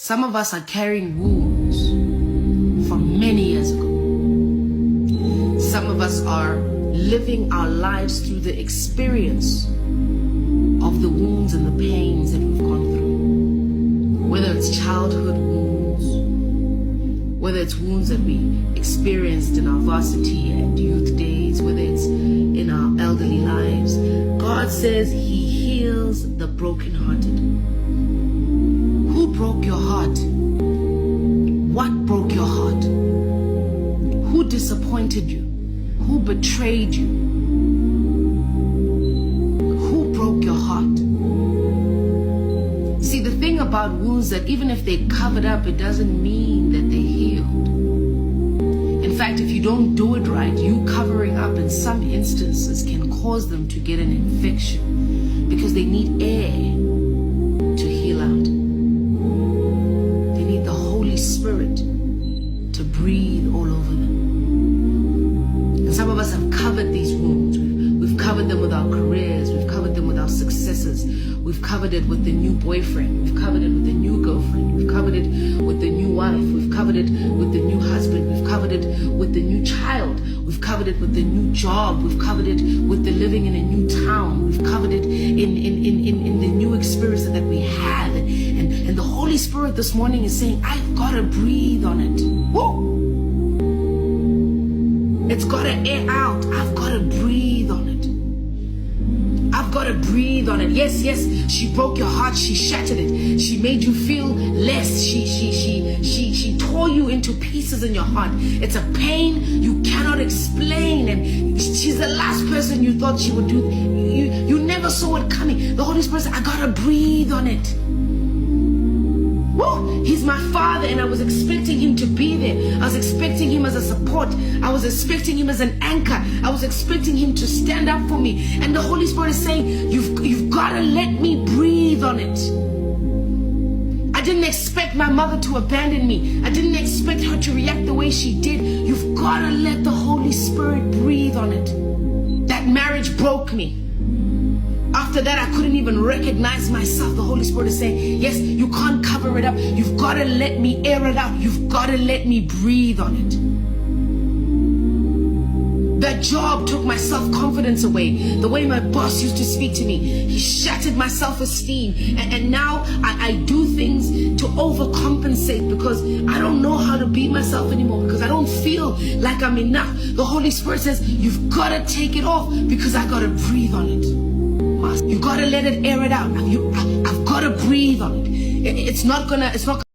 Some of us are carrying wounds from many years ago. Some of us are living our lives through the experience of the wounds and the pains that we've gone through. Whether it's childhood wounds, whether it's wounds that we experienced in our varsity and youth days, whether it's in our elderly lives. God says He heals the brokenhearted. Who broke your heart? What broke your heart? Who disappointed you? Who betrayed you? Who broke your heart? See, the thing about wounds that even if they covered up, it doesn't mean that they healed. In fact, if you don't do it right, you covering up in some instances can cause them to get an infection because they need air to heal out. They need the Holy Spirit to breathe all over them. And some of us have covered these wounds. We've covered them with our careers. We've covered them with our successes. We've covered it with the new boyfriend. We've covered it with the new girlfriend. We've covered it with the new wife. We've covered it with the new husband. We've covered it with the new child. We've covered it with the new job. We've covered it with the living in a new town. We've covered it in the new experience that we had. And the Holy Spirit this morning is saying, I've got to breathe on it. Woo! It's got to air out. I've got to breathe on it. I've got to breathe on it. Yes, she broke your heart. She shattered it. She made you feel less. She tore you into pieces in your heart. It's a pain you cannot explain. And she's the last person you thought she would do. You never saw it coming. The Holy Spirit said, I got to breathe on it. Woo! He's my Father, and I was expecting Him to be there. I was expecting Him as a support. I was expecting Him as an anchor. I was expecting Him to stand up for me. And the Holy Spirit is saying, you've got to let me breathe on it. I didn't expect my mother to abandon me. I didn't expect her to react the way she did. You've got to let the Holy Spirit breathe on it. That marriage broke me. After that, I couldn't even recognize myself. The Holy Spirit is saying, yes, you can't cover it up. You've got to let me air it out. You've got to let me breathe on it. That job took my self-confidence away. The way my boss used to speak to me, he shattered my self-esteem. And now I do things to overcompensate because I don't know how to be myself anymore, because I don't feel like I'm enough. The Holy Spirit says, you've got to take it off because I got to breathe on it. You gotta let it air it out. I've gotta breathe on it. It's not gonna